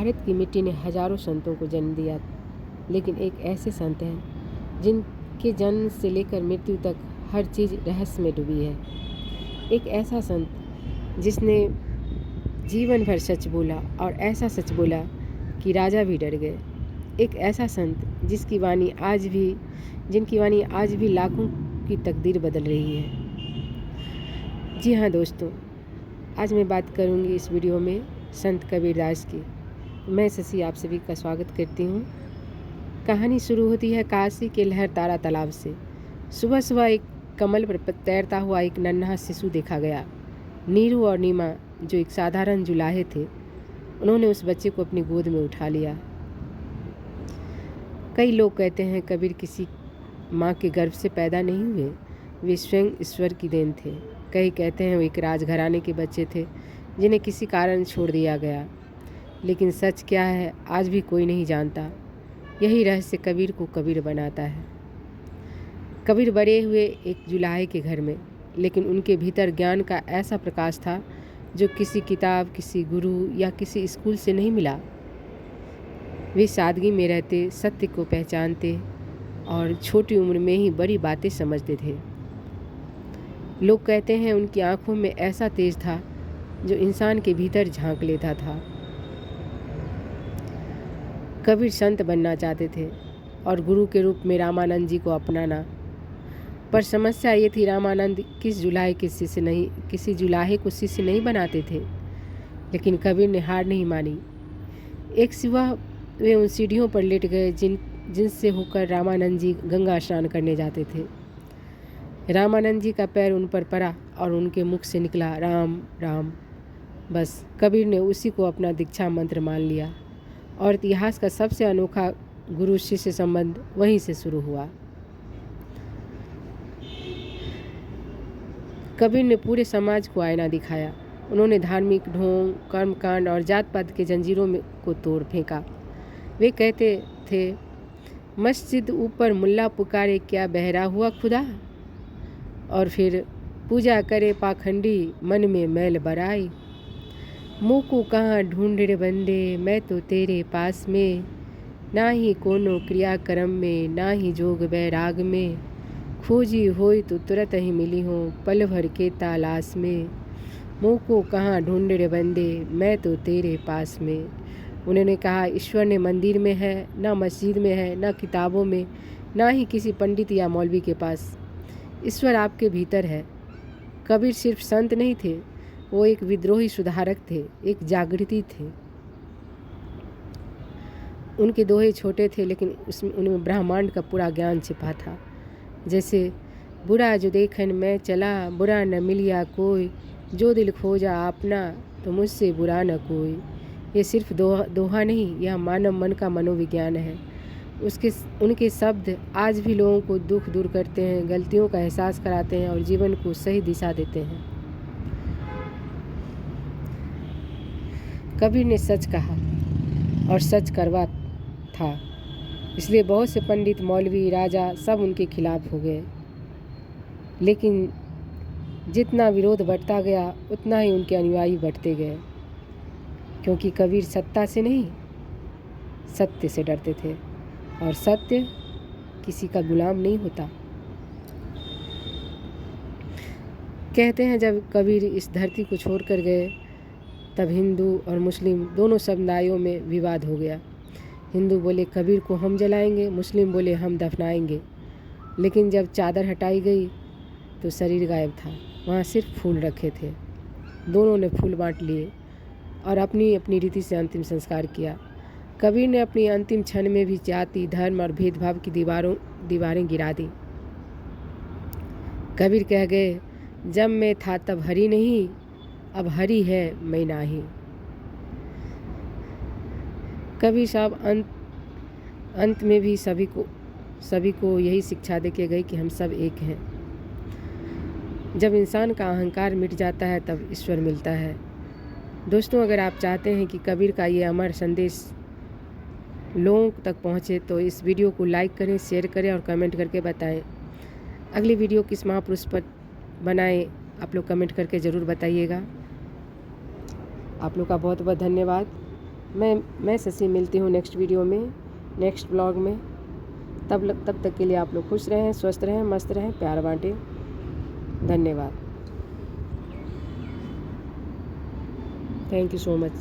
भारत की मिट्टी ने हजारों संतों को जन्म दिया, लेकिन एक ऐसे संत हैं जिनके जन्म से लेकर मृत्यु तक हर चीज़ रहस्य में डूबी है। एक ऐसा संत जिसने जीवन भर सच बोला और ऐसा सच बोला कि राजा भी डर गए। एक ऐसा संत जिनकी वाणी आज भी लाखों की तकदीर बदल रही है। जी हाँ दोस्तों, आज मैं बात करूंगी इस वीडियो में संत कबीरदास की। मैं शशि आप सभी का स्वागत करती हूँ। कहानी शुरू होती है काशी के लहर तारा तालाब से। सुबह सुबह एक कमल पर तैरता हुआ एक नन्हा शिशु देखा गया। नीरू और नीमा, जो एक साधारण जुलाहे थे, उन्होंने उस बच्चे को अपनी गोद में उठा लिया। कई लोग कहते हैं कबीर किसी माँ के गर्भ से पैदा नहीं हुए, वे स्वयं ईश्वर की देन थे। कई कहते हैं वो एक राजघराने के बच्चे थे जिन्हें किसी कारण छोड़ दिया गया। लेकिन सच क्या है आज भी कोई नहीं जानता। यही रहस्य कबीर को कबीर बनाता है। कबीर बड़े हुए एक जुलाहे के घर में, लेकिन उनके भीतर ज्ञान का ऐसा प्रकाश था जो किसी किताब, किसी गुरु या किसी स्कूल से नहीं मिला। वे सादगी में रहते, सत्य को पहचानते और छोटी उम्र में ही बड़ी बातें समझते थे। लोग कहते हैं उनकी आंखों में ऐसा तेज था जो इंसान के भीतर झांक लेता था। कबीर संत बनना चाहते थे और गुरु के रूप में रामानंद जी को अपनाना। पर समस्या ये थी, रामानंद किसी जुलाहे को शिष्य नहीं बनाते थे। लेकिन कबीर ने हार नहीं मानी। एक सुबह वे उन सीढ़ियों पर लेट गए जिनसे होकर रामानंद जी गंगा स्नान करने जाते थे। रामानंद जी का पैर उन पर पड़ा और उनके मुख से निकला राम राम। बस कबीर ने उसी को अपना दीक्षा मंत्र मान लिया और इतिहास का सबसे अनोखा गुरु शिष्य संबंध वहीं से शुरू हुआ। कबीर ने पूरे समाज को आईना दिखाया। उन्होंने धार्मिक ढोंग, कर्मकांड और जात पात के जंजीरों को तोड़ फेंका। वे कहते थे, मस्जिद ऊपर मुल्ला पुकारे क्या बहरा हुआ खुदा, और फिर पूजा करे पाखंडी मन में मैल बराई। मुँह को कहाँ ढूंढ रे बंदे, मैं तो तेरे पास में, ना ही कोनो क्रियाक्रम में, ना ही जोग बैराग में, खोजी होई तो तुरंत ही मिली हो पल भर के तलाश में। मुँह को कहाँ ढूंढ रे बंदे, मैं तो तेरे पास में। उन्होंने कहा ईश्वर ने मंदिर में है, ना मस्जिद में है, ना किताबों में, ना ही किसी पंडित या मौलवी के पास। ईश्वर आपके भीतर है। कबीर सिर्फ संत नहीं थे, वो एक विद्रोही सुधारक थे, एक जागृति थे। उनके दोहे छोटे थे, लेकिन उसमें उनमें ब्रह्मांड का पूरा ज्ञान छिपा था। जैसे बुरा जो देखन मैं चला, बुरा न मिलिया कोई, जो दिल खोजा अपना, तो मुझसे बुरा न कोई। ये सिर्फ दोहा नहीं, यह मानव मन का मनोविज्ञान है। उनके शब्द आज भी लोगों को दुख दूर करते हैं, गलतियों का एहसास कराते हैं और जीवन को सही दिशा देते हैं। कबीर ने सच कहा और सच करवा था, इसलिए बहुत से पंडित, मौलवी, राजा सब उनके खिलाफ हो गए। लेकिन जितना विरोध बढ़ता गया उतना ही उनके अनुयायी बढ़ते गए, क्योंकि कबीर सत्ता से नहीं, सत्य से डरते थे और सत्य किसी का गुलाम नहीं होता। कहते हैं जब कबीर इस धरती को छोड़कर गए तब हिंदू और मुस्लिम दोनों समुदायों में विवाद हो गया। हिंदू बोले कबीर को हम जलाएंगे, मुस्लिम बोले हम दफनाएंगे। लेकिन जब चादर हटाई गई तो शरीर गायब था, वहाँ सिर्फ फूल रखे थे। दोनों ने फूल बांट लिए और अपनी अपनी रीति से अंतिम संस्कार किया। कबीर ने अपनी अंतिम क्षण में भी जाति, धर्म और भेदभाव की दीवारें गिरा दी। कबीर कह गए, जब मैं था तब हरि नहीं, अब हरि है मैं नाही। कबीर साहब अंत में भी सभी को यही शिक्षा देके गए कि हम सब एक हैं। जब इंसान का अहंकार मिट जाता है तब ईश्वर मिलता है। दोस्तों, अगर आप चाहते हैं कि कबीर का ये अमर संदेश लोगों तक पहुँचे तो इस वीडियो को लाइक करें, शेयर करें और कमेंट करके बताएं। अगली वीडियो किस महापुरुष पर बनाएं, आप लोग कमेंट करके ज़रूर बताइएगा। आप लोग का बहुत बहुत धन्यवाद। मैं शशि मिलती हूँ नेक्स्ट वीडियो में, नेक्स्ट ब्लॉग में। तब तक के लिए आप लोग खुश रहें, स्वस्थ रहें, मस्त रहें, प्यार बांटें। धन्यवाद। Thank you so much.